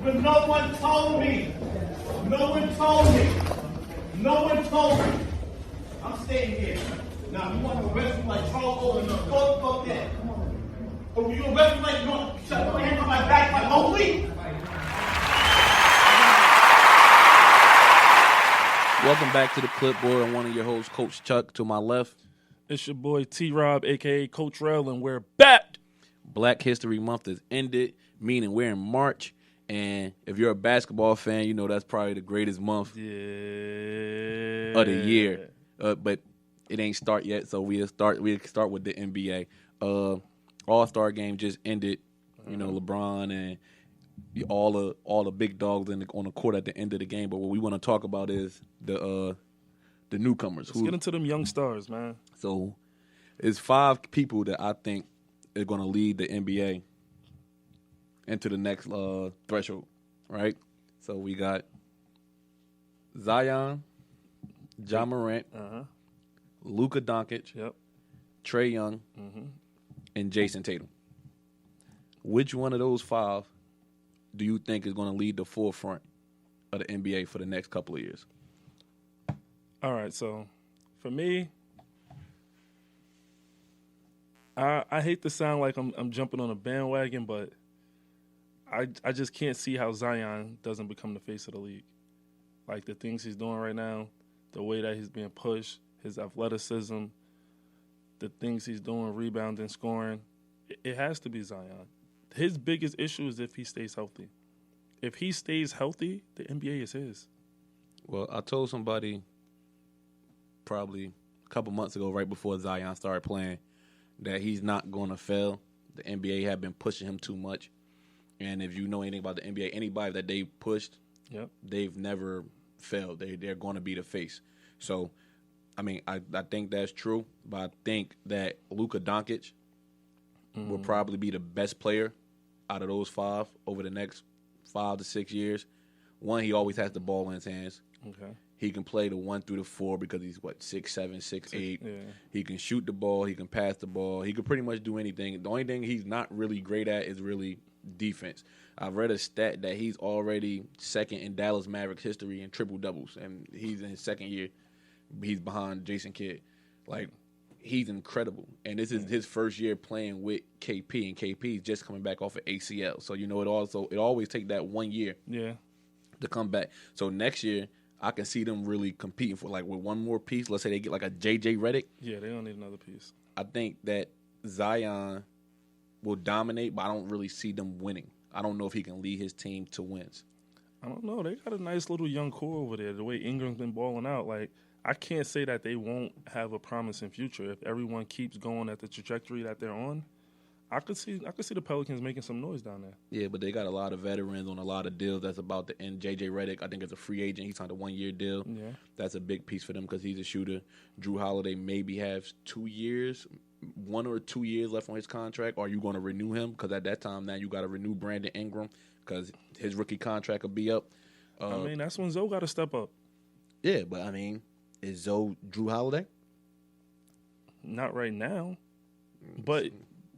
Because no one told me. No one told me. No one told me. I'm staying here. Now, you want to arrest me like Charles Owen? Fuck that. Or you arrest me like you want to shut my hand on my back like Mobley? Welcome back to the Clipboard. I'm one of your hosts, Coach Chuck. To my left, it's your boy T-Rob, a.k.a. Coach Rell, and we're back. Black History Month has ended, meaning we're in March. And if you're a basketball fan, you know that's probably the greatest month of the year. But it ain't start yet, so we'll start with the NBA. All-Star game just ended. You know, LeBron and all the big dogs on the court at the end of the game. But what we want to talk about is the newcomers. Let's get into them young stars, man. So it's 5 people that I think are going to lead the NBA into the next threshold, right? So we got Zion, Ja Morant, Luka Doncic, Trae Young, and Jason Tatum. Which one of those 5 do you think is going to lead the forefront of the NBA for the next couple of years? All right, so for me, I hate to sound like I'm jumping on a bandwagon, but I just can't see how Zion doesn't become the face of the league. Like the things he's doing right now, the way that he's being pushed, his athleticism, the things he's doing, rebounding, scoring, it has to be Zion. His biggest issue is if he stays healthy. If he stays healthy, the NBA is his. Well, I told somebody probably a couple months ago, right before Zion started playing, that he's not going to fail. The NBA have been pushing him too much. And if you know anything about the NBA, anybody that they pushed, they've never failed. They're going to be the face. So, I mean, I think that's true, but I think that Luka Doncic will probably be the best player out of those 5 over the next 5 to 6 years. One, he always has the ball in his hands. Okay. He can play the 1 through the 4 because he's, 6'7", 6'8". Yeah. He can shoot the ball. He can pass the ball. He can pretty much do anything. The only thing he's not really great at is really defense. I've read a stat that he's already second in Dallas Mavericks history in triple-doubles, and he's in his second year. He's behind Jason Kidd. Like, he's incredible. And this is his first year playing with KP, and KP is just coming back off of ACL. So, you know, it always take that 1 year to come back. So next year, I can see them really competing for, like, with one more piece. Let's say they get, like, a J.J. Redick. Yeah, they don't need another piece. I think that Zion will dominate, but I don't really see them winning. I don't know if he can lead his team to wins. I don't know. They got a nice little young core over there. The way Ingram's been balling out, like, I can't say that they won't have a promising future if everyone keeps going at the trajectory that they're on. I could see the Pelicans making some noise down there. Yeah, but they got a lot of veterans on a lot of deals that's about to end. J.J. Redick, I think, is a free agent. He signed a 1-year deal. Yeah. That's a big piece for them because he's a shooter. Drew Holiday maybe has 2 years, 1 or 2 years left on his contract. Are you going to renew him? Because at that time now you got to renew Brandon Ingram because his rookie contract will be up. I mean, that's when Zoe got to step up. Yeah, but, I mean, is Zoe Drew Holiday? Not right now. But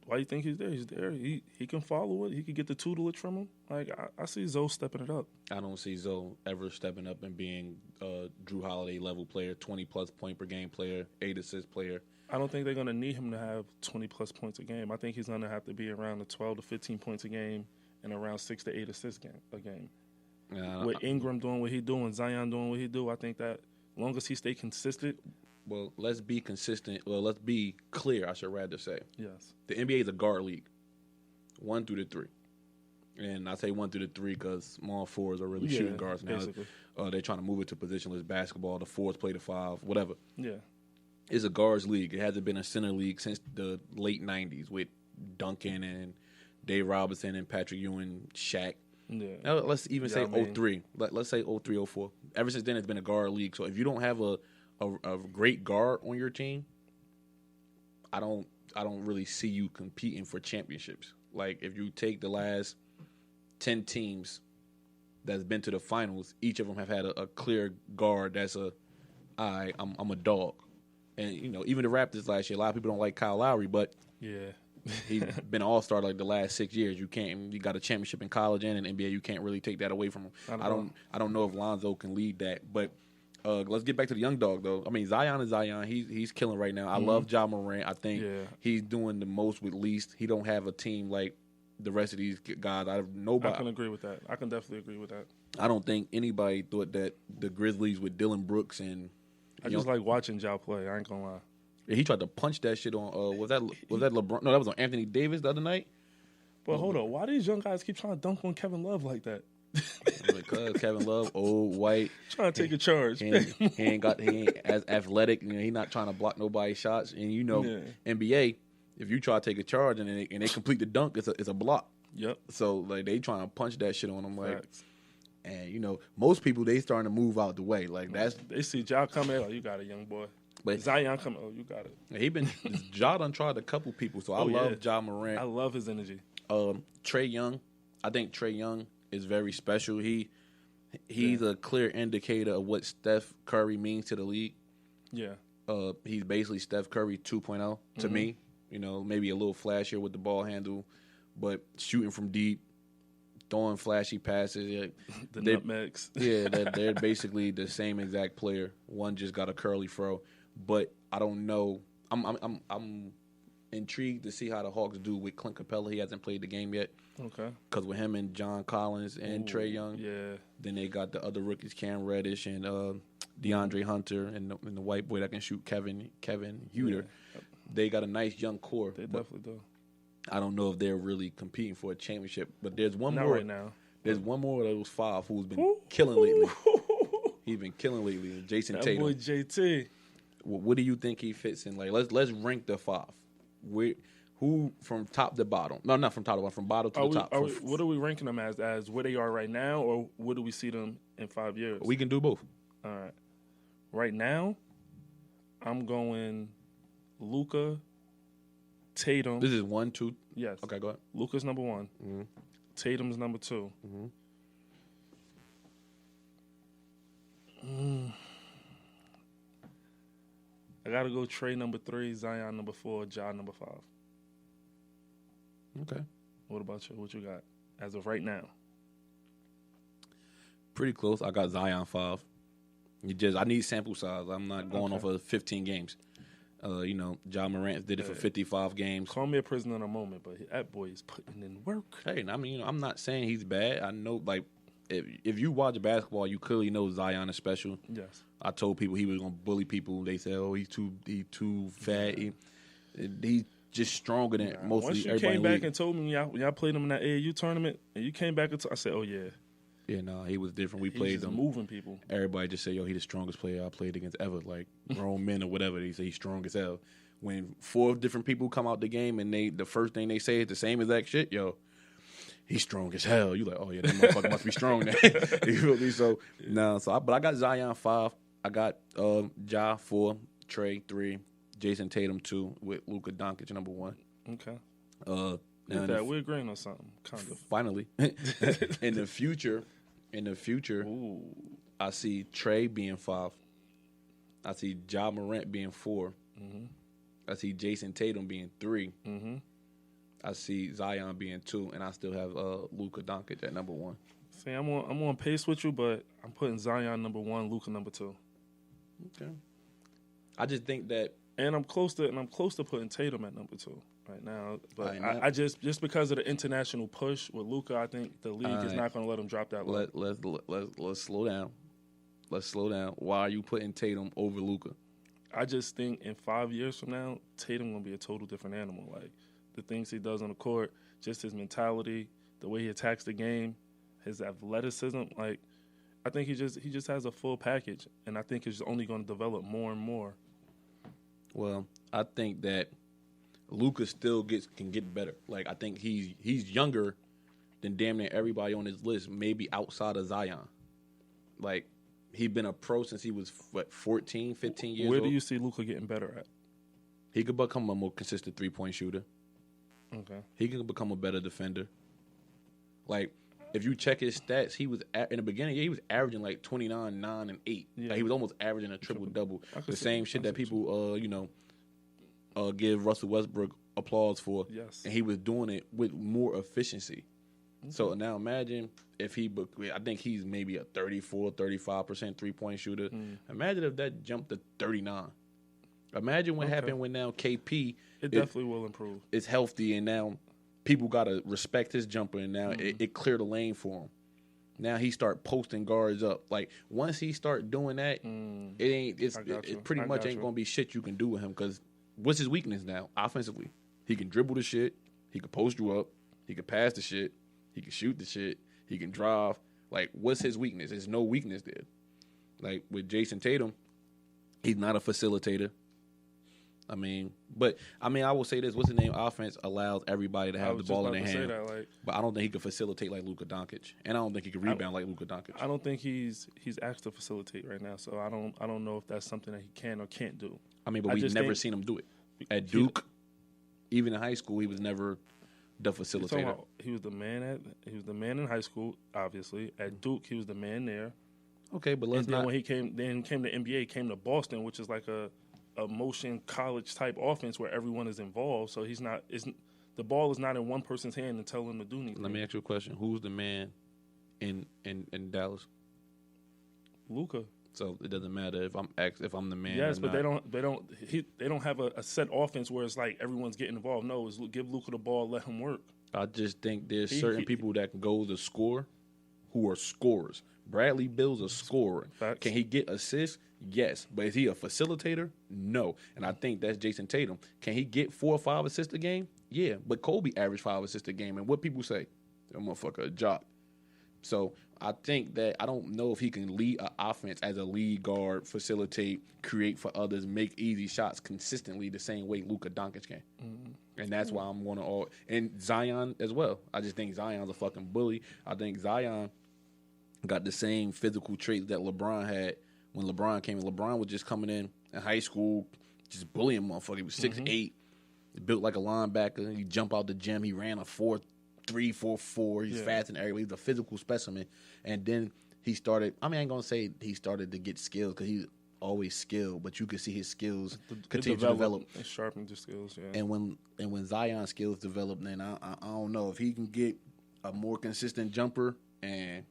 why do you think he's there? He's there. He can follow it. He can get the tutelage from him. Like, I see Zoe stepping it up. I don't see Zoe ever stepping up and being a Drew Holiday level player, 20-plus point per game player, 8 assist player. I don't think they're going to need him to have 20-plus points a game. I think he's going to have to be around the 12 to 15 points a game and around 6 to 8 assists a game. With Ingram doing what he's doing, Zion doing what he do, I think that as long as he stay consistent. Well, let's be consistent. Well, let's be clear, I should rather say. Yes. The NBA is a guard league, 1 through the 3. And I say 1 through the 3 because small forwards are really shooting guards now. Basically. They're trying to move it to positionless basketball. The forwards play the 5, whatever. Yeah. It's a guards league. It hasn't been a center league since the late 90s with Duncan and Dave Robinson and Patrick Ewing, Shaq. Yeah. Now, let's even say 03. Let's say 03, 04. Ever since then, it's been a guard league. So if you don't have a great guard on your team, I don't really see you competing for championships. Like, if you take the last 10 teams that's been to the finals, each of them have had a clear guard that's I'm a dog. And, you know, even the Raptors last year, a lot of people don't like Kyle Lowry, but He's been an all-star like the last 6 years. You got a championship in college and in NBA. You can't really take that away from him. I don't know if Lonzo can lead that. But let's get back to the young dog though. I mean, Zion is Zion. He's killing right now. I love Ja Morant. I think he's doing the most with least. He don't have a team like the rest of these guys. I can agree with that. I can definitely agree with that. I don't think anybody thought that the Grizzlies with Dylan Brooks and I just like watching Ja play. I ain't gonna lie. He tried to punch that shit on. Was that LeBron? No, that was on Anthony Davis the other night. But hold on, why these young guys keep trying to dunk on Kevin Love like that? Because Kevin Love, old white, trying to take a charge. He ain't as athletic. He not trying to block nobody's shots. And NBA, if you try to take a charge and they complete the dunk, it's a block. Yep. So like they trying to punch that shit on them like. Facts. And most people they starting to move out the way. Like they see Ja coming. Oh, you got it, young boy. But Zion coming. Oh, you got it. Ja done tried a couple people. So I love Ja Morant. I love his energy. Trae Young. I think Trae Young is very special. He's a clear indicator of what Steph Curry means to the league. Yeah. He's basically Steph Curry 2.0 to me. Maybe a little flashier with the ball handle, but shooting from deep. Throwing flashy passes, the nutmegs. Yeah, they're basically the same exact player. One just got a curly fro, but I don't know. I'm intrigued to see how the Hawks do with Clint Capella. He hasn't played the game yet. Okay. Because with him and John Collins and Trae Young, then they got the other rookies, Cam Reddish and DeAndre Hunter and the white boy that can shoot, Kevin Huter. Yeah. They got a nice young core. They definitely do. I don't know if they're really competing for a championship, but there's one Not more right now. There's one more of those five who's been killing lately. He's been killing lately. Jason that Tatum. Boy JT. What do you think he fits in? Like let's rank the five. Who from top to bottom? No, not from top to bottom. From bottom to the top. What are we ranking them as where they are right now, or what do we see them in 5 years? We can do both. All right. Right now, I'm going Luka. Tatum. This is 1, 2. Yes. Okay, go ahead. Luka's number 1. Mm-hmm. Tatum's number 2. Mm-hmm. I gotta go Trae number 3, Zion number 4, Ja number 5. Okay. What about you? What you got as of right now? Pretty close. I got Zion 5. I need sample size. I'm not going off of 15 games. Ja Morant did it for 55 games. Call me a prisoner in a moment, but that boy is putting in work. Hey, I mean, I'm not saying he's bad. I know, like, if you watch basketball, you clearly know Zion is special. Yes. I told people he was going to bully people. They said, oh, he's too fat. He's just stronger than mostly everybody. Once you came back and told me y'all played him in that AAU tournament, and you came back and I said, oh, yeah. Yeah, no, he was different. We played them. Moving people. Everybody just say, yo, he's the strongest player I played against ever. Like, grown men or whatever. They say he's strong as hell. When 4 different people come out the game and the first thing they say is the same exact shit, yo, he's strong as hell. You like, oh, yeah, that motherfucker must be strong then. You feel me? So, but I got Zion 5. I got Ja 4, Trae 3, Jason Tatum 2, with Luka Doncic number 1. Okay. We're agreeing on something, kind of. Finally. In the future, Ooh. I see Trae being 5. I see Ja Morant being 4. Mm-hmm. I see Jason Tatum being 3. Mm-hmm. I see Zion being 2, and I still have Luka Doncic at number 1. See, I'm on pace with you, but I'm putting Zion number 1, Luka number 2. Okay. I just think that, and I'm close to putting Tatum at number 2 right now. But I just because of the international push with Luka, I think the league is not going to let him drop that low. Let's slow down. Let's slow down. Why are you putting Tatum over Luka? I just think in 5 years from now, Tatum going to be a total different animal. Like, the things he does on the court, just his mentality, the way he attacks the game, his athleticism. Like, I think he just has a full package, and I think it's only going to develop more and more. Well, I think that Luka still can get better. Like, I think he's younger than damn near everybody on his list, maybe outside of Zion. Like, he's been a pro since he was, 14, 15 years old. Where do you see Luka getting better at? He could become a more consistent three-point shooter. Okay. He can become a better defender. Like, if you check his stats, he was in the beginning, he was averaging like 29, 9, and 8. Yeah. Like, he was almost averaging a triple-double. The same shit that people, give Russell Westbrook applause for. Yes. And he was doing it with more efficiency. So now imagine if I think he's maybe a 34, 35% three-point shooter. Imagine if that jumped to 39. Imagine what happened when now KP It definitely will improve. is healthy and now people got to respect his jumper and now it cleared the lane for him. Now he start posting guards up. Like once he start doing that, it pretty much ain't going to be shit you can do with him because what's his weakness now offensively? He can dribble the shit. He can post you up. He can pass the shit. He can shoot the shit. He can drive. Like, what's his weakness? There's no weakness there. Like, with Jason Tatum, he's not a facilitator. I will say this. What's the name? Offense allows everybody to have the ball in their hand. But I don't think he can facilitate like Luka Doncic. And I don't think he can rebound like Luka Doncic. I don't think he's asked to facilitate right now. So I don't know if that's something that he can or can't do. But we've never seen him do it. At Duke, even in high school, he was never the facilitator. He was the man in high school, obviously. At Duke, he was the man there. Okay, but when he came to NBA, came to Boston, which is like a motion college type offense where everyone is involved. So the ball is not in one person's hand and tell him to do anything. Let me ask you a question. Who's the man in Dallas? Luka. So it doesn't matter if I'm the man. Yes, or but not. they don't have a set offense where it's like everyone's getting involved. No, it's give Luka the ball, let him work. I just think there's certain people that can go to score who are scorers. Bradley Beal's a scorer. Facts. Can he get assists? Yes. But is he a facilitator? No. And I think that's Jason Tatum. Can he get 4 or 5 assists a game? Yeah. But Kobe averaged 5 assists a game. And what people say? That motherfucker a job. So I think that I don't know if he can lead an offense as a lead guard, facilitate, create for others, make easy shots consistently the same way Luka Doncic can. And that's why I'm going to and Zion as well. I just think Zion's a fucking bully. I think Zion got the same physical traits that LeBron had when LeBron came in. LeBron was just coming in high school, just bullying motherfucker. He was 6'8", built like a linebacker. He jump out the gym. He ran a 4.3, 4.4. He's fast and everything. He's a physical specimen. And then he started, I ain't going to say he started to get skills because he's always skilled, but you could see his skills continue to develop. And sharpen his skills, yeah. And when Zion's skills develop, then I don't know. If he can get a more consistent jumper and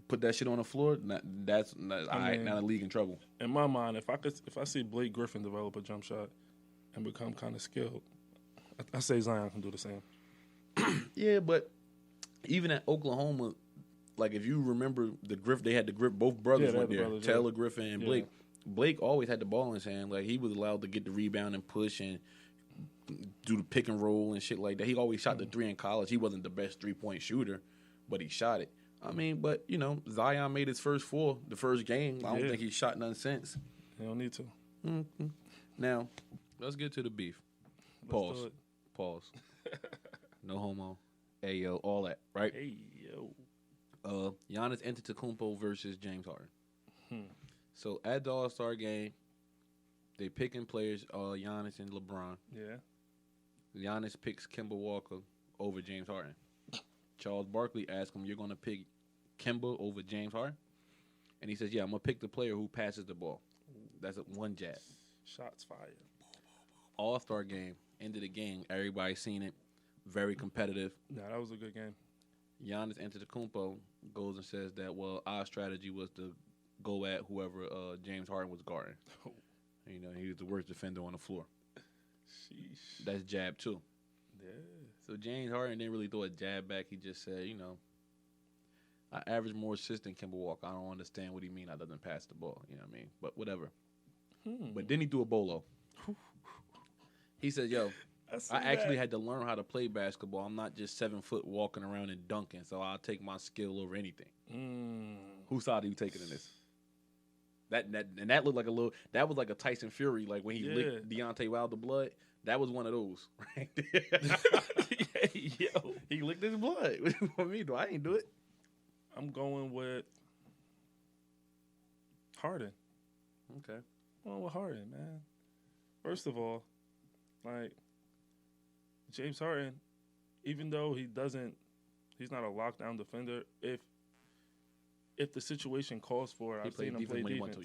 put that shit on the floor, now the league in trouble. In my mind, if I see Blake Griffin develop a jump shot and become kind of skilled, I say Zion can do the same. Yeah, but even at Oklahoma, like if you remember they had both brothers went there, Taylor Griffin and Blake. Blake always had the ball in his hand. Like he was allowed to get the rebound and push and do the pick and roll and shit like that. He always shot the three in college. He wasn't the best 3-point shooter, but he shot it. But Zion made his first 4 the first game. I don't think he shot none since. He don't need to. Mm-hmm. Now, let's get to the beef. Pause. No homo. Ayo, all that, right? Ayo. Giannis Antetokounmpo versus James Harden. So at the All-Star game, they picking players, Giannis and LeBron. Yeah. Giannis picks Kemba Walker over James Harden. Charles Barkley asked him, "You're going to pick Kemba over James Harden?" And he says, "Yeah, I'm going to pick the player who passes the ball." That's one jab. Shots fired. All-Star game, end of the game, everybody seen it. Very competitive. Yeah, that was a good game. Giannis Antetokounmpo goes and says that, well, our strategy was to go at whoever James Harden was guarding. He was the worst defender on the floor. Sheesh. That's jab too. Yeah. So James Harden didn't really throw a jab back. He just said, I average more assists than Kemba Walker. I don't understand what he mean. I doesn't pass the ball. You know what I mean? But whatever. But then he threw a bolo. He said, yo, I actually had to learn how to play basketball. I'm not just 7 foot walking around and dunking, so I'll take my skill over anything. Whose side are you taking in this? That looked like that was like a Tyson Fury, like when he licked Deontay Wilder blood. That was one of those, right? Yo, he licked his blood. What do you want me to do? I ain't do it. I'm going with Harden. Okay. I'm going with Harden, man. First of all, like James Harden, even though he's not a lockdown defender. If the situation calls for it, I've seen him play defense.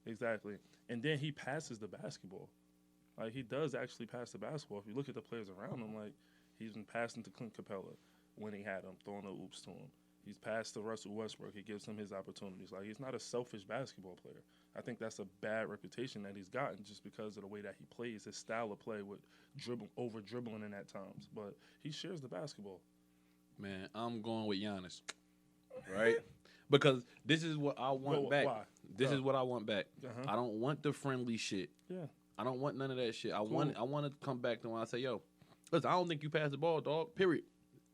Exactly. And then he passes the basketball. Like, he does actually pass the basketball. If you look at the players around him, like, he's been passing to Clint Capella when he had him, throwing the oops to him. He's passed to Russell Westbrook. He gives him his opportunities. Like, he's not a selfish basketball player. I think that's a bad reputation that he's gotten just because of the way that he plays, his style of play with over-dribbling in at times. But he shares the basketball. Man, I'm going with Giannis, right? Because this is what I want back. Why? This is what I want back. Uh-huh. I don't want the friendly shit. Yeah. I don't want none of that shit. I Cool. want to come back to when I say, yo, listen, I don't think you pass the ball, dog. Period.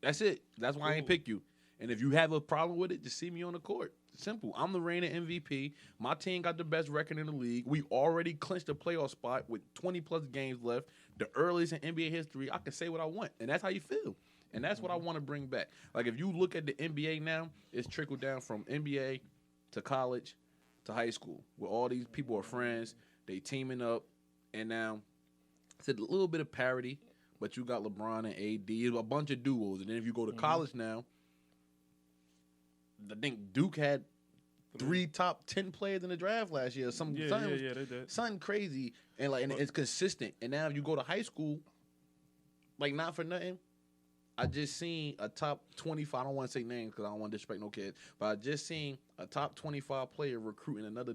That's it. That's why I ain't pick you. And if you have a problem with it, just see me on the court. Simple. I'm the reigning MVP. My team got the best record in the league. We already clinched a playoff spot with 20-plus games left, the earliest in NBA history. I can say what I want, and that's how you feel. And that's what I want to bring back. Like, if you look at the NBA now, it's trickled down from NBA to college to high school, where all these people are friends, they teaming up, and now it's a little bit of parity, but you got LeBron and AD, a bunch of duos. And then if you go to college now, I think Duke had 3 top 10 players in the draft last year. They did. Something crazy, and it's consistent. And now if you go to high school, like, not for nothing, I just seen a top 25. I don't want to say names because I don't want to disrespect no kids, but I just seen a top 25 player recruiting another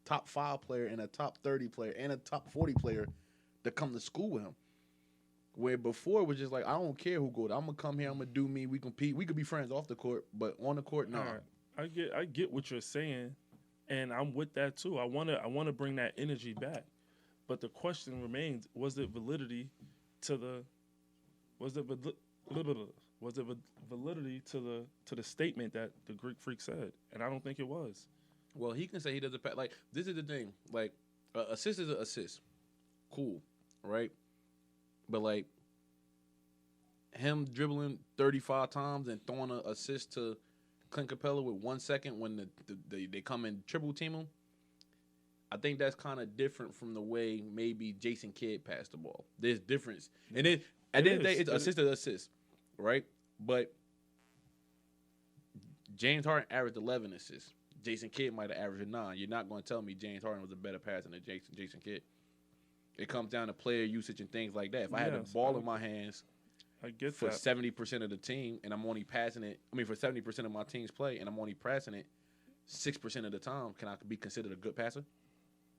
top 5 player and a top 30 player and a top 40 player to come to school with him. Where before it was just like, I don't care who goes. I'm gonna come here. I'm gonna do me. We compete. We could be friends off the court, but on the court, no. Right. I get what you're saying, and I'm with that too. I wanna bring that energy back, but the question remains: was it validity to the statement that the Greek Freak said? And I don't think it was. Well, he can say he doesn't pass. Like, this is the thing. Like, assist is an assist. Cool, right? But, like, him dribbling 35 times and throwing an assist to Clint Capella with 1 second when they come and triple team him, I think that's kind of different from the way maybe Jason Kidd passed the ball. There's difference. And then at the end of the day, it's assist to assist, right? But James Harden averaged 11 assists. Jason Kidd might have averaged 9. You're not going to tell me James Harden was a better passer than Jason Kidd. It comes down to player usage and things like that. If I had the ball in my hands for 70% of the team and I'm only passing it, for 70% of my team's play and I'm only passing it 6% of the time, can I be considered a good passer?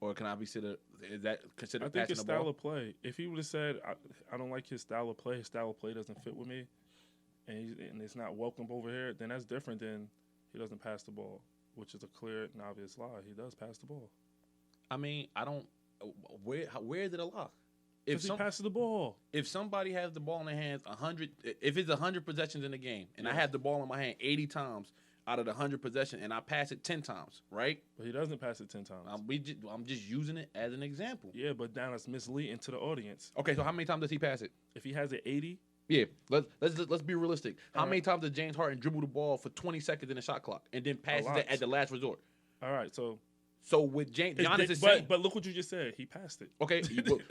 Or can I be considered, is that considered passing the ball? I think his style of play, if he would have said, I don't like his style of play doesn't fit with me, and it's not welcome over here, then that's different than he doesn't pass the ball, which is a clear and obvious lie. He does pass the ball. Where is it a lie? If he passes the ball. If somebody has the ball in their hands 100, if it's 100 possessions in the game, and I have the ball in my hand 80 times out of the 100 possessions, and I pass it 10 times, right? But he doesn't pass it 10 times. I'm just using it as an example. Yeah, but now it's misleading to the audience. Okay, so how many times does he pass it? If he has it 80. Yeah, let's be realistic. How many times does James Harden dribble the ball for 20 seconds in the shot clock and then passes it at the last resort? All right, so with Giannis is saying, but look what you just said. He passed it. Okay,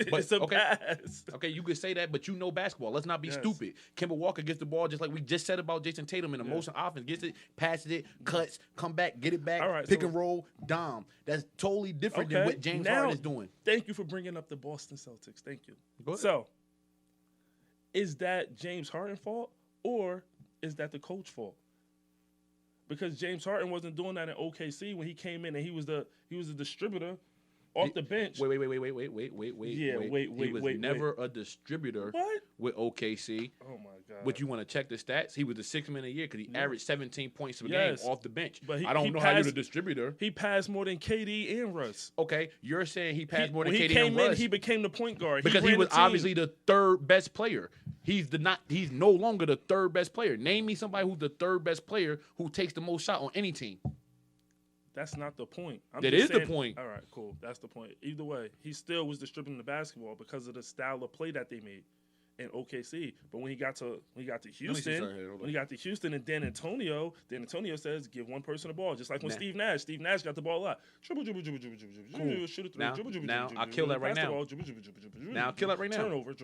but it's a pass. Okay, you could say that, but you know basketball. Let's not be stupid. Kemba Walker gets the ball just like we just said about Jason Tatum in the motion offense. Gets it, passes it, cuts, come back, get it back, pick and roll, dom. That's totally different than what James Harden is doing. Thank you for bringing up the Boston Celtics. Thank you. Go ahead. So, is that James Harden's fault or is that the coach's fault? Because James Harden wasn't doing that in OKC when he came in and he was the distributor off the bench. Wait. Yeah, He was never a distributor with OKC. Oh, my God. But you want to check the stats? He was the 6th man a year because he averaged 17 points per game off the bench. But I don't know how you're the distributor. He passed more than KD and Russ. Okay, you're saying he passed more than KD and Russ. When he came in, he became the point guard. Because he was obviously the 3rd best player. He's no longer the 3rd best player. Name me somebody who's the 3rd best player who takes the most shot on any team. That's not the point. That is the point. All right, cool. That's the point. Either way, he still was distributing the basketball because of the style of play that they made in OKC. But when he got to Houston and Dan Antonio says give one person the ball, just like when Steve Nash got the ball a lot. Dribble, shoot it through. Now I'll kill that right now. Now I'll kill that right now. Turnover.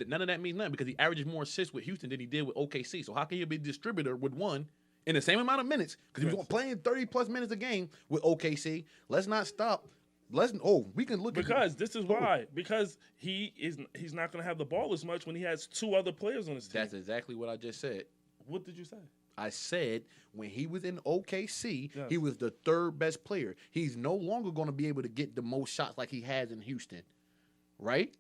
None of that means nothing because he averages more assists with Houston than he did with OKC. So how can he be a distributor with one in the same amount of minutes? Because he was playing 30-plus minutes a game with OKC. Let's not stop We can look because this is why. Because he's not going to have the ball as much when he has two other players on his team. That's exactly what I just said. What did you say? I said when he was in OKC, Yes. he was the third best player. He's no longer going to be able to get the most shots like he has in Houston, right?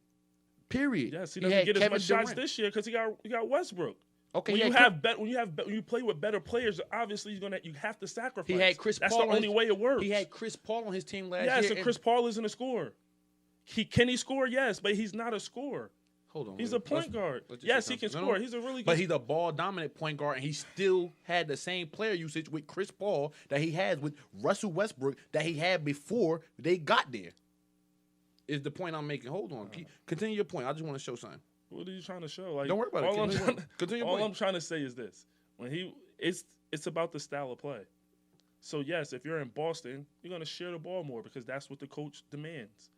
Period. Yes, he had doesn't get as Kevin much shots Durant. this year because he got Westbrook. Okay, When you play with better players, obviously you have to sacrifice. He had Chris That's Paul. the only way it works. He had Chris Paul on his team last yes, year. and Chris Paul isn't a scorer. Can he score? Yes, but he's not a scorer. Hold on. He's a point guard. let's just Yes, say he can something. score. He's a really good. But he's a ball dominant point guard, and he still had the same player usage with Chris Paul that he has with Russell Westbrook that he had before they got there. Is the point I'm making? Hold on. Continue your point. I just want to show something. What are you trying to show? Like, Don't worry about it. Continue your all point. I'm trying to say is this: it's about the style of play. So yes, if you're in Boston, you're going to share the ball more because that's what the coach demands.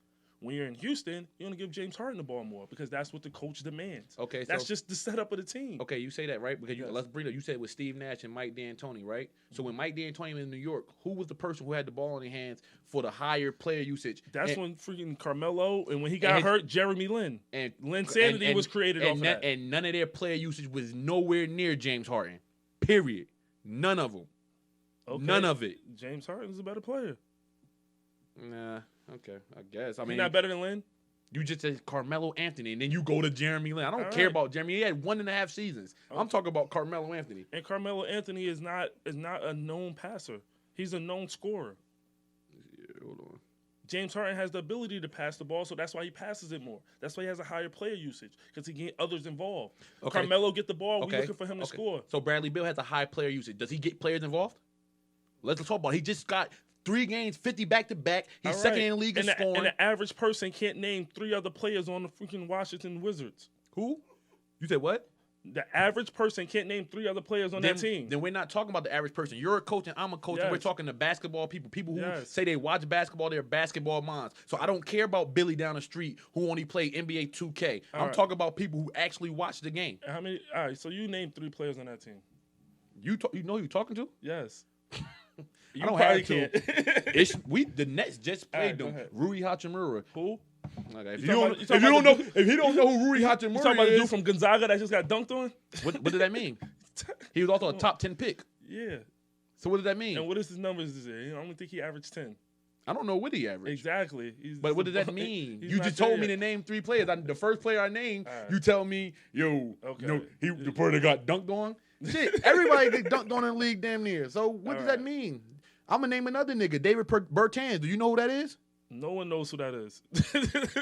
When you're in Houston, you're going to give James Harden the ball more because that's what the coach demands. Okay, that's just the setup of the team. Okay, you say that, right? Because Yes. let's bring it. You said with Steve Nash and Mike D'Antoni, right? So when Mike D'Antoni was in New York, who was the person who had the ball in their hands for the higher player usage? That's when freaking Carmelo, and when he got hurt, Jeremy Lin. And Linsanity was created off of that. And none of their player usage was nowhere near James Harden. Period. None of them. Okay. None of it. James Harden's a better player. Nah. Okay. I guess. I He's mean, not better than Lin. you just said Carmelo Anthony, and then you go to Jeremy Lin. I don't All care right. about Jeremy. He had 1.5 seasons. I'm talking about Carmelo Anthony. And Carmelo Anthony is not a known passer. He's a known scorer. Yeah, hold on. James Harden has the ability to pass the ball, so that's why he passes it more. That's why he has a higher player usage because he get others involved. Okay. Carmelo get the ball. Okay. We're looking for him to score. So Bradley Beal has a high player usage. Does he get players involved? Let's talk about it. He just got 3 games, 50 back-to-back. He's All second right. in the league in and scoring. And the average person can't name 3 other players on the freaking Washington Wizards. Who? You said what? The average person can't name 3 other players on that team. Then we're not talking about the average person. You're a coach and I'm a coach, and we're Yes. talking to basketball people. People who Yes. say they watch basketball, they're basketball minds. So I don't care about Billy down the street who only play NBA 2K. I'm right. talking about people who actually watch the game. How many? All right, so you name 3 players on that team. You know who you're talking to? Yes. You I don't probably have to. can't. The Nets just All right, played go them. ahead. Rui Hachimura. Who? Okay, if You you talking don't, about- you if talking you don't know, about if you don't know who Rui You Hachimura talking about the dude is, from Gonzaga that just got dunked on? what did that mean? He was also a top 10 pick. Yeah. So what does that mean? And what is his numbers this year? I don't think he averaged 10. I don't know what he averaged. Exactly. But what does that mean? He's You not just there told me yet. to name 3 players. The first player I named, All right. you tell me, yo, Okay. no, the player that got dunked on. Shit, everybody get dunked on in the league damn near. So what All does that right. mean? I'm gonna name another nigga, David Bertans. Do you know who that is? No one knows who that is.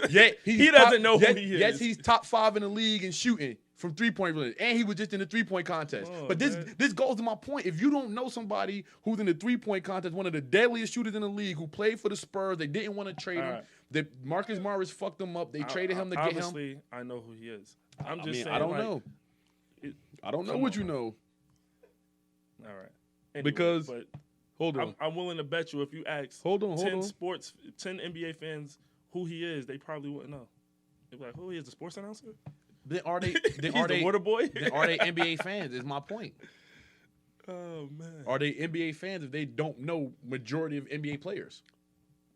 Yeah, he doesn't know who he is. Yes, he's top 5 in the league in shooting from 3-point range, and he was just in the 3-point contest. Oh, but this man. this goes to my point. If you don't know somebody who's in the 3-point contest, one of the deadliest shooters in the league, who played for the Spurs, they didn't want to trade All him. right. Marcus Morris fucked them up. They traded him to get him. Obviously, I know who he is. I'm just saying. I don't like, know. I don't know come what on, you know. All right. Anyway, Because- but Hold on. I'm willing to bet you if you ask Hold on, 10 on. 10 NBA fans who he is, they probably wouldn't know. They'd be like, who he is, the sports announcer? Then are they? Then He's are the they? water boy? Then are they NBA fans? Is my point. Oh, man. Are they NBA fans if they don't know majority of NBA players?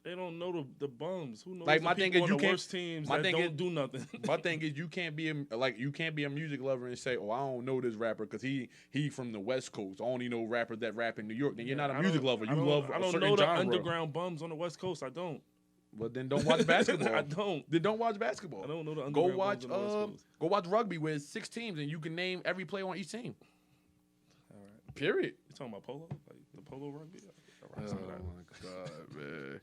They don't know the bums. Who knows Like, the my thing people is on you the can't- worst teams my that thing don't is- do nothing? My thing is you can't be a music lover and say, oh, I don't know this rapper because he from the West Coast. I only know rappers that rap in New York. Then you're not a music lover. You love I a don't certain know the genre. underground bums on the West Coast. I don't. Well, then don't watch basketball. I don't. Then don't watch basketball. I don't know the Go underground watch bums on the West Coast. go watch rugby where it's 6 teams and you can name every player on each team. All right. Period. You talking about polo? Like the polo rugby? Oh my God, man.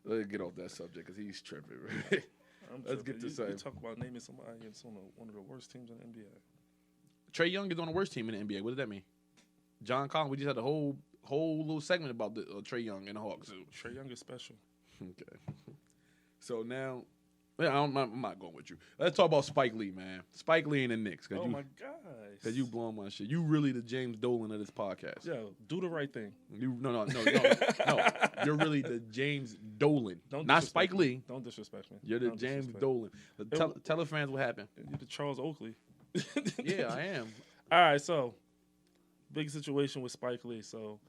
Let's get off that subject because he's tripping. Right? Let's get to You something. talk about naming somebody against one of the worst teams in the NBA. Trey Young is on the worst team in the NBA. What does that mean? John Collins. We just had a whole little segment about the Trey Young and the Hawks. Trey Young is special. Okay. So now, I'm not going with you. Let's talk about Spike Lee, man. Spike Lee and the Knicks. Oh my gosh. Because you blowing my shit. You really the James Dolan of this podcast. Yo, do the right thing. No. You're really the James Dolan. Don't Not disrespect Spike me. Lee. Don't disrespect me. You're the Don't James disrespect Dolan. Tell the fans what happened. me. You're the Charles Oakley. Yeah, I am. All right, so big situation with Spike Lee. So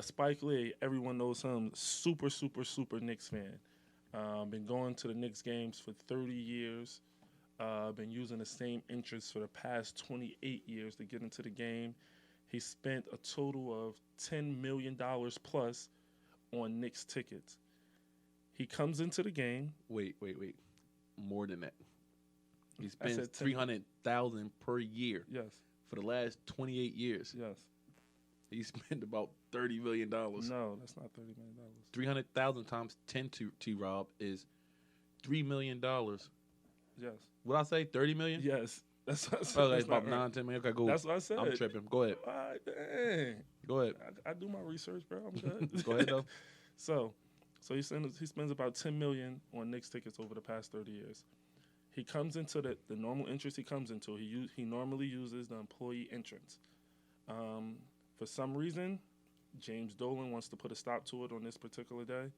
Spike Lee, everyone knows him, super Knicks fan. Been going to the Knicks games for 30 years. Been using the same interest for the past 28 years to get into the game. He spent a total of $10 million plus on Knicks tickets. He comes into the game. Wait. More than that. He I spends said 10. $300,000 per year. Yes. For the last 28 years. Yes. He spent about $30 million. No, that's not $30 million. 300,000 times 10 to T-Rob is $3 million. Yes. What I say? 30 million? Yes. That's what I said. Oh, That's it's about not right. 9, 10 million. Okay, go. That's what I said. I'm tripping. Go ahead. All right, dang. Go ahead. I do my research, bro. I'm good. Go ahead, though. So he spends about $10 million on Knicks tickets over the past 30 years. He comes into the normal interest he comes into. He normally uses the employee entrance. For some reason, James Dolan wants to put a stop to it on this particular day,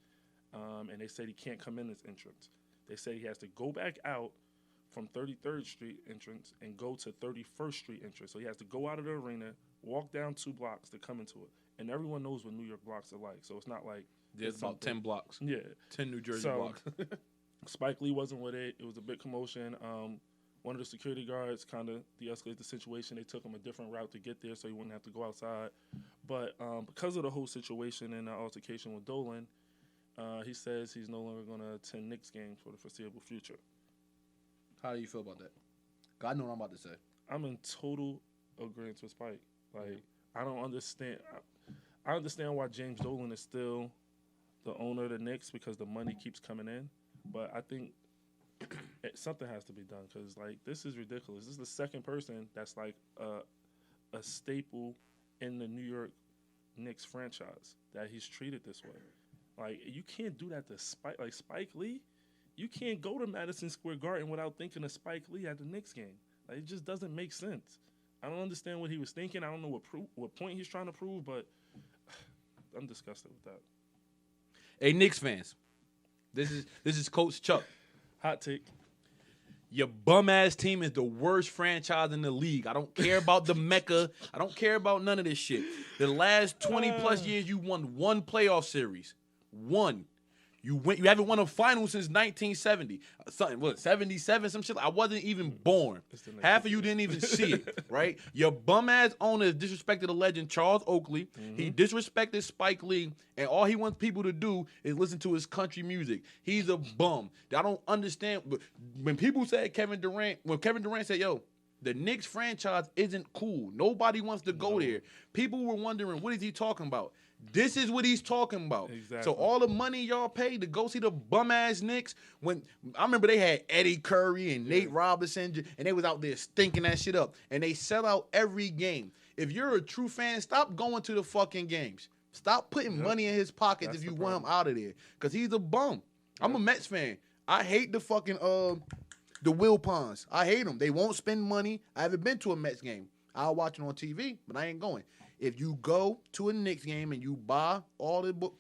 and they said he can't come in this entrance. They say he has to go back out from 33rd Street entrance and go to 31st Street entrance. So he has to go out of the arena, walk down 2 blocks to come into it. And everyone knows what New York blocks are like, so it's not like There's about 10 blocks. Yeah. 10 New Jersey So, blocks. Spike Lee wasn't with it. It was a big commotion. One of the security guards kind of de-escalated the situation. They took him a different route to get there so he wouldn't have to go outside. But because of the whole situation and the altercation with Dolan, he says he's no longer going to attend Knicks games for the foreseeable future. How do you feel about that? 'Cause I know what I'm about to say. I'm in total agreement with Spike. Like, I don't understand. I understand why James Dolan is still the owner of the Knicks because the money keeps coming in. But I think something has to be done because, like, this is ridiculous. This is the second person that's, like, a staple in the New York Knicks franchise that he's treated this way. Like, you can't do that to Spike. Like, Spike Lee, you can't go to Madison Square Garden without thinking of Spike Lee at the Knicks game. Like, it just doesn't make sense. I don't understand what he was thinking. I don't know what point he's trying to prove, but I'm disgusted with that. Hey, Knicks fans, this is Coach Chuck. Hot take. Your bum-ass team is the worst franchise in the league. I don't care about the Mecca. I don't care about none of this shit. The last 20-plus years, you won 1 playoff series. 1. You haven't won a final since 1970. Something, what, 77, some shit? I wasn't even born. Half of you didn't even see it, right? Your bum-ass owner disrespected the legend Charles Oakley. Mm-hmm. He disrespected Spike Lee, and all he wants people to do is listen to his country music. He's a bum. I don't understand. When people said Kevin Durant said, yo, the Knicks franchise isn't cool. Nobody wants to go there. People were wondering, what is he talking about? This is what he's talking about. Exactly. So all the money y'all paid to go see the bum-ass Knicks, when I remember they had Eddie Curry and Nate Robinson, and they was out there stinking that shit up. And they sell out every game. If you're a true fan, stop going to the fucking games. Stop putting money in his pockets if you want him out of there. Because he's a bum. I'm a Mets fan. I hate the fucking the Wilpons. I hate them. They won't spend money. I haven't been to a Mets game. I'll watch it on TV, but I ain't going. If you go to a Knicks game and you buy all the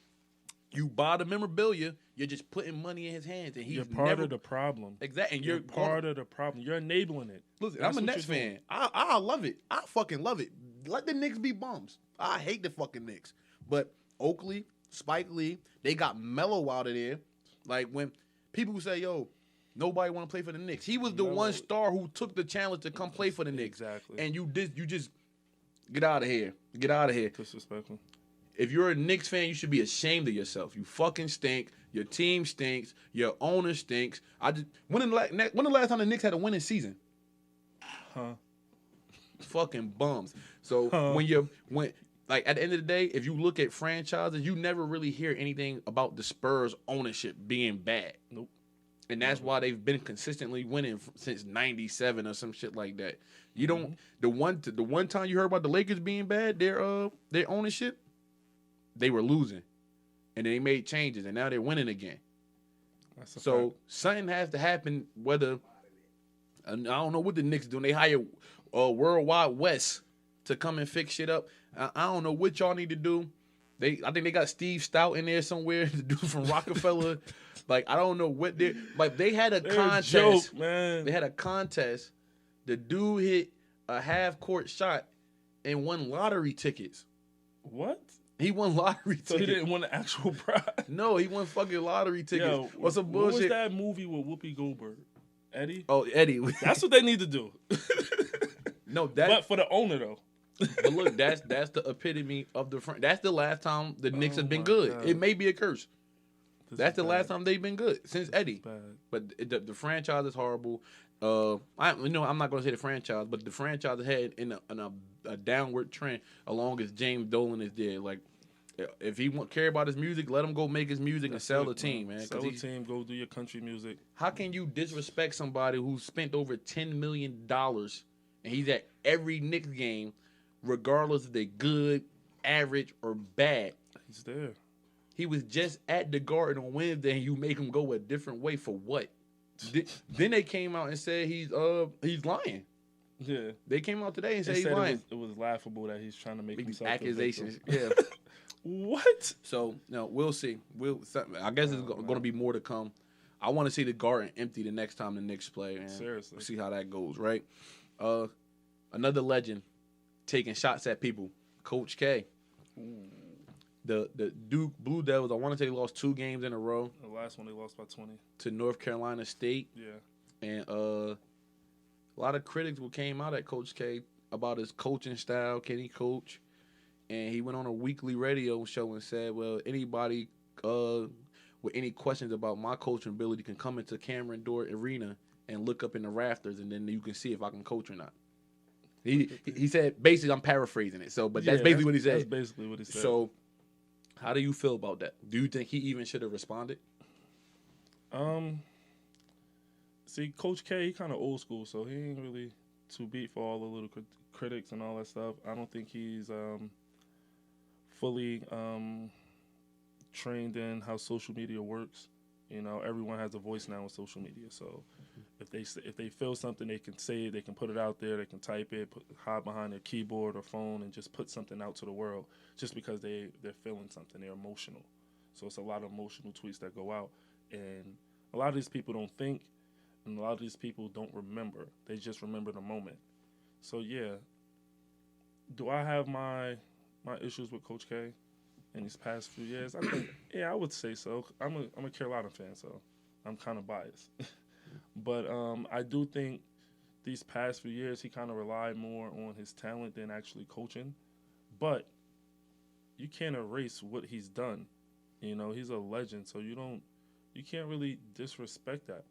you buy the memorabilia, you're just putting money in his hands, and you're part of the problem. Exactly, and you're part of the problem. You're enabling it. Listen, I'm a Nets fan. I love it. I fucking love it. Let the Knicks be bums. I hate the fucking Knicks. But Oakley, Spike Lee, they got Melo out of there. Like when people say, "Yo, nobody want to play for the Knicks," he was the one star who took the challenge to come play for the Knicks. Exactly. And you just get out of here. Get out of here. Disrespectful. If you're a Knicks fan, you should be ashamed of yourself. You fucking stink. Your team stinks. Your owner stinks. When the last time the Knicks had a winning season? Fucking bums. So when like at the end of the day, if you look at franchises, you never really hear anything about the Spurs ownership being bad. Nope. And that's why they've been consistently winning since '97 or some shit like that. You don't the one time you heard about the Lakers being bad, their ownership, they were losing, and then they made changes, and now they're winning again. So something has to happen. Whether I don't know what the Knicks doing. They hire Worldwide West to come and fix shit up. I don't know what y'all need to do. I think they got Steve Stout in there somewhere, the dude from Rockefeller. Like, I don't know what they had a contest. Joke, man. They had a contest. The dude hit a half-court shot and won lottery tickets. What? He won lottery tickets. So he didn't win the actual prize. No, he won fucking lottery tickets. Yo, What's some what was bullshit? that movie with Whoopi Goldberg? Eddie? Oh, Eddie. That's what they need to do. No, that. But for the owner, though. But look, that's the epitome of the. That's the last time the Knicks have been good. God. It may be a curse. That's the last bad. time they've been good since Eddie. Bad. But the franchise is horrible. I'm not going to say the franchise, but the franchise is headed in a downward trend. Along as James Dolan is there, like if he care about his music, let him go make his music and sell the team, man. Sell the team. Go do your country music. How can you disrespect somebody who spent over $10 million and he's at every Knicks game, regardless if they're good, average, or bad? He's there. He was just at the Garden on Wednesday, and you make him go a different way for what? Then they came out and said he's lying. Yeah, they came out today and said they he's said lying. It was laughable that he's trying to make These himself accusations. The victim. Yeah. What? So no, we'll see. I guess there's going to be more to come. I want to see the Garden empty the next time the Knicks play, and Seriously, see how that goes. Right. Another legend taking shots at people. Coach K. Ooh. The Duke Blue Devils, I want to say they lost 2 games in a row. The last one they lost by 20. To North Carolina State. Yeah. And a lot of critics came out at Coach K about his coaching style. Can he coach? And he went on a weekly radio show and said, well, anybody with any questions about my coaching ability can come into Cameron Dort Arena and look up in the rafters, and then you can see if I can coach or not. He said, basically, I'm paraphrasing it. So, but that's basically what he said. That's basically what he said. So, how do you feel about that? Do you think he even should have responded? See, Coach K, he kind of old school, so he ain't really too beat for all the little critics and all that stuff. I don't think he's fully trained in how social media works. You know, everyone has a voice now on social media. So if they feel something, they can say it, they can put it out there, they can type it, hide behind their keyboard or phone, and just put something out to the world just because they're feeling something. They're emotional. So it's a lot of emotional tweets that go out. And a lot of these people don't think, and a lot of these people don't remember. They just remember the moment. So, yeah. Do I have my issues with Coach K in these past few years? I think, yeah, I would say so. I'm a Carolina fan, so I'm kind of biased. But I do think these past few years he kind of relied more on his talent than actually coaching. But you can't erase what he's done. You know, he's a legend, so you can't really disrespect that.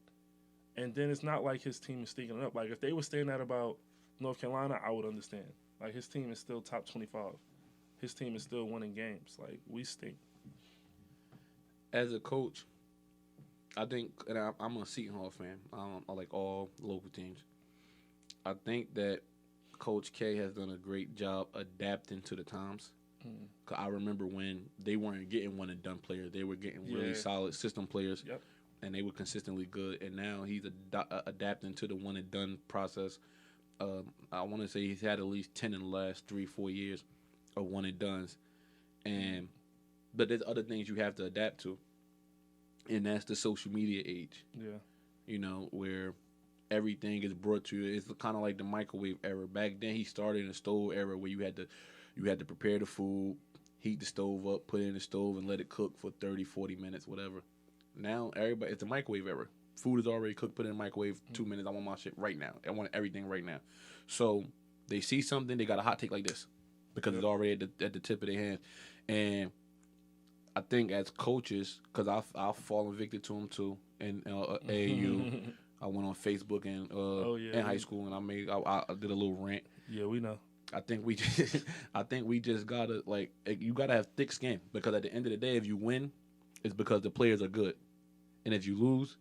And then it's not like his team is stinking it up. Like, if they were saying that about North Carolina, I would understand. Like, his team is still top 25. His team is still winning games. Like, we stink. As a coach, I think, and I'm a Seton Hall fan. I like all local teams. I think that Coach K has done a great job adapting to the times. Cause I remember when they weren't getting one and done players, they were getting really solid system players, and they were consistently good. And now he's adapting to the one and done process. I want to say he's had at least 10 in the last 3-4 years of one and dones, but there's other things you have to adapt to, and that's the social media age. Yeah, you know, where everything is brought to you. It's kind of like the microwave era. Back then, he started in the stove era where you had to prepare the food, heat the stove up, put it in the stove, and let it cook for 30, 40 minutes, whatever. Now, it's the microwave era. Food is already cooked, put it in the microwave, 2 minutes, I want my shit right now. I want everything right now. So they see something, they got a hot take like this because it's already at the tip of their hands. And I think as coaches, because I've fallen victim to them too, and AAU, I went on Facebook and in high school, and I did a little rant. Yeah, we know. I think we just gotta, like, you gotta have thick skin, because at the end of the day, if you win, it's because the players are good, and if you lose,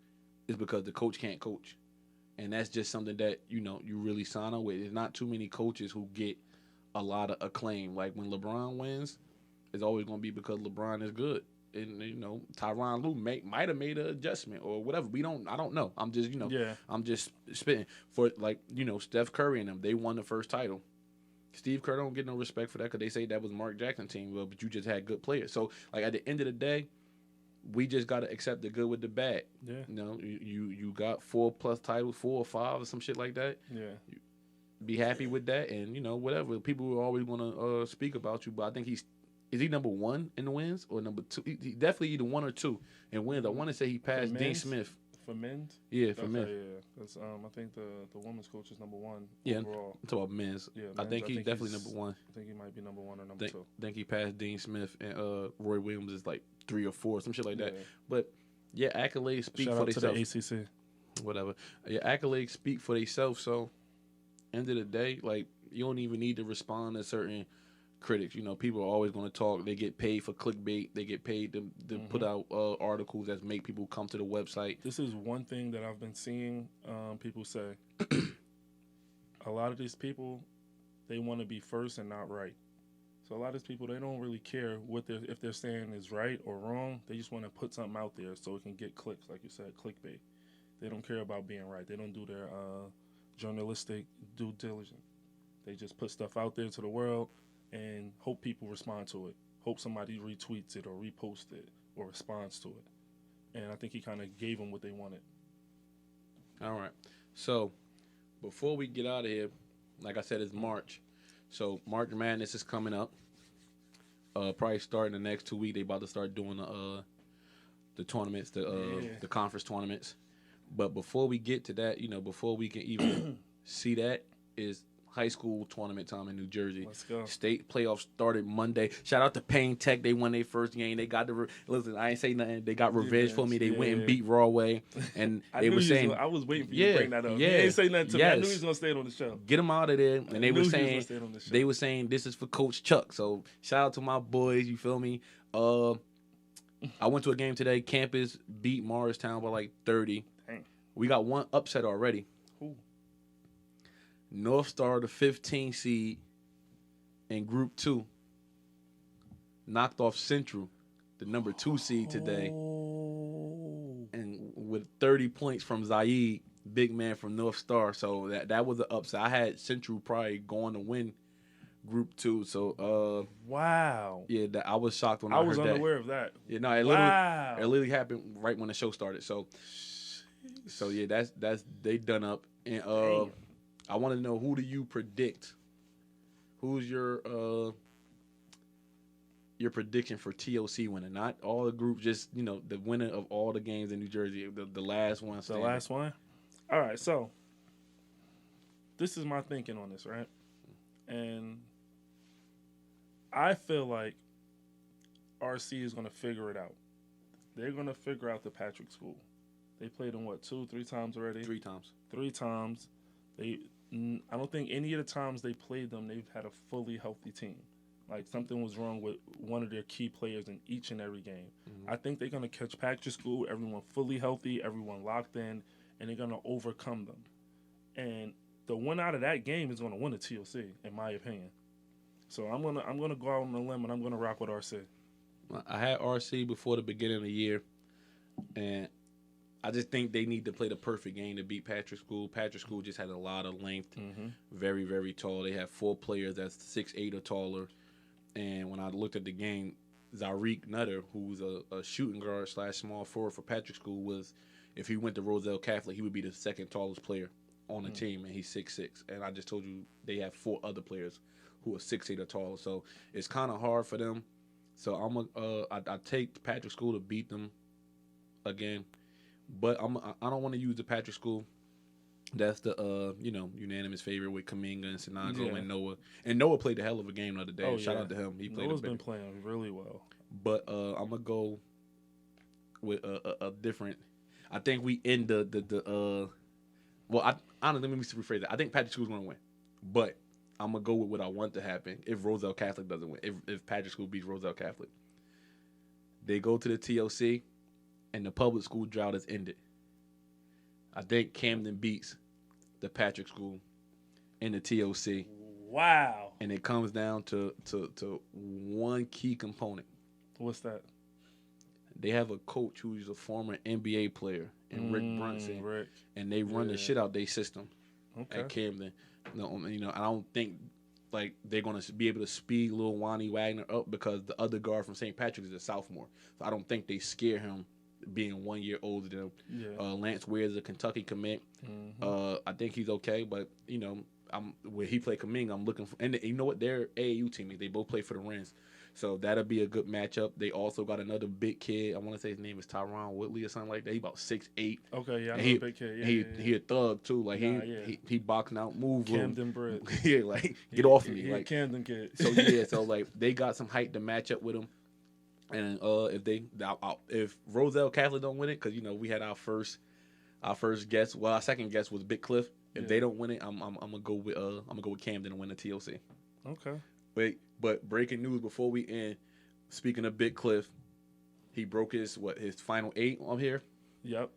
it's because the coach can't coach, and that's just something that you really sign up with. There's not too many coaches who get a lot of acclaim. Like when LeBron wins, it's always gonna be because LeBron is good, and Tyronn Lue might have made an adjustment or whatever. I don't know. I'm just I'm just spitting for, like, Steph Curry and them. They won the first title. Steve Kerr don't get no respect for that because they say that was Mark Jackson's team. Well, but you just had good players. So, like, at the end of the day, we just got to accept the good with the bad. Yeah. You got 4+ titles, 4 or 5 or some shit like that. Yeah. Be happy with that, and, whatever. People are always going to speak about you, but I think is he number 1 in wins or number 2? He definitely either 1 or 2 in wins. I want to say he passed Dean Smith. For men's? Yeah, for men. Yeah. Because I think the women's coach is number 1 Yeah, overall. I'm talking about men's. Yeah, I think he's definitely number 1. I think he might be number 1 or number 2. I think he passed Dean Smith, and Roy Williams is like 3 or 4, some shit like that. Yeah. But yeah, accolades speak Shout for out to themselves. the ACC. Whatever. Yeah, accolades speak for themselves. So, end of the day, like you don't even need to respond to certain critics. You know, people are always going to talk. They get paid for clickbait. They get paid to put out articles that make people come to the website. This is one thing that I've been seeing people say. A lot of these people, they want to be first and not right. So a lot of these people, they don't really care if they're saying is right or wrong. They just want to put something out there so it can get clicks, like you said, clickbait. They don't care about being right. They don't do their journalistic due diligence. They just put stuff out there to the world and hope people respond to it. Hope somebody retweets it or reposts it or responds to it. And I think he kind of gave them what they wanted. All right. So, before we get out of here, like I said, it's March. So, March Madness is coming up. Probably starting the next 2 weeks. They about to start doing the tournaments, the conference tournaments. But before we get to that, you know, before we can even see that, is high school tournament time in New Jersey. Let's go. State playoffs started Monday. Shout out to Payne Tech. They won their first game. They got listen, I ain't say nothing. They got revenge for me. They went and beat Rawway. And they were saying, I was waiting for you to bring that up. Yeah, he ain't say nothing to me. I knew he was yes. gonna stay on the show. Get him out of there. And they were saying this is for Coach Chuck. So shout out to my boys. You feel me? I went to a game today. Campus beat Morristown by like 30. Dang. We got one upset already. Who? North Star, the 15 seed in Group 2, knocked off Central, the number 2 seed today. And with 30 points from Zaid, big man from North Star. So that was an upset. I had Central probably going to win Group 2. So, wow. Yeah, I was shocked when I heard that. I was unaware of that. Yeah, no, it literally happened right when the show started. So yeah, that's they done up. And I want to know, who do you predict? Who's your prediction for TOC winning? Not all the groups, just, you know, the winner of all the games in New Jersey, the last one. The last one? All right, so this is my thinking on this, right? And I feel like RC is going to figure it out. They're going to figure out the Patrick School. They played them, 2-3 times already? 3 times. 3 times. I don't think any of the times they played them, they've had a fully healthy team. Like, something was wrong with one of their key players in each and every game. Mm-hmm. I think they're going to catch Patrick School, everyone fully healthy, everyone locked in, and they're going to overcome them. And the one out of that game is going to win the TOC, in my opinion. So I'm gonna go out on a limb, and I'm going to rock with RC. I had RC before the beginning of the year, and I just think they need to play the perfect game to beat Patrick School. Patrick School just had a lot of length, very, very tall. They have 4 players that's 6'8" or taller. And when I looked at the game, Zarik Nutter, who's a shooting guard / small forward for Patrick School, was, if he went to Roselle Catholic, he would be the second tallest player on the team, and he's 6'6". And I just told you they have 4 other players who are 6'8" or taller. So it's kind of hard for them. So I take Patrick School to beat them again. But I don't want to use the Patrick School. That's the unanimous favorite with Kaminga and Sinago and Noah. And Noah played a hell of a game the other day. Shout out to him. He played. Noah's been playing really well. But I'm gonna go with a different. I think we end Well, honestly, let me rephrase it. I think Patrick School's gonna win, but I'm gonna go with what I want to happen if Roselle Catholic doesn't win. If Patrick School beats Roselle Catholic, they go to the TOC. And the public school drought is ended. I think Camden beats the Patrick School in the TOC. Wow. And it comes down to one key component. What's that? They have a coach who's a former NBA player, and Rick Brunson. Rick. And they run the shit out their system at Camden. I don't think like they're going to be able to speed Lil Wani Wagner up, because the other guard from St. Patrick's is a sophomore. So I don't think they scare him being 1 year older than him. Yeah. Lance Ware is a Kentucky commit. I think he's okay, but where he played Kaminga, I'm looking for. And you know what? They're AAU teammates. They both play for the Wrens. So that'll be a good matchup. They also got another big kid. I want to say his name is Tyron Woodley or something like that. He about 6'8". Okay, yeah, I know he, a big kid. Yeah, he a thug too. Like Nah, he boxing out, move Camden Britt. yeah, like get off of me. He a Like Camden kid. so like they got some hype to match up with him. And if Roselle Catholic don't win it, because we had our first guess. Well, our second guess was Big Cliff. If they don't win it, I'm gonna go with Camden and win the TOC. Okay. But breaking news before we end. Speaking of Big Cliff, he broke his final 8 on here. Yep.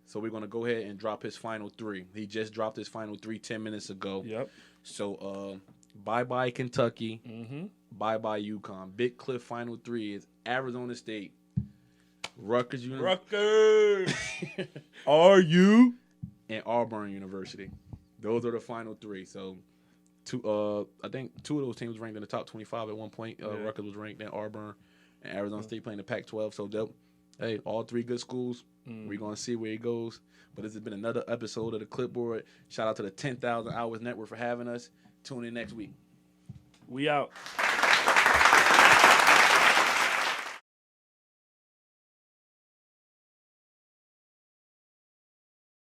So we're gonna go ahead and drop his final 3. He just dropped his final 3 10 minutes ago. Yep. So bye Kentucky. Mm-hmm. Bye UConn. Big Cliff final 3 is Arizona State, Rutgers Are you? and Auburn University. Those are the final 3. So I think 2 of those teams ranked in the top 25 at one point. Rutgers was ranked, then Auburn and Arizona State playing the Pac-12. So hey, all 3 good schools. We're gonna see where it goes. But this has been another episode of the Clipboard. Shout out to the 10,000 Hours Network for having us. Tune in next week. We out.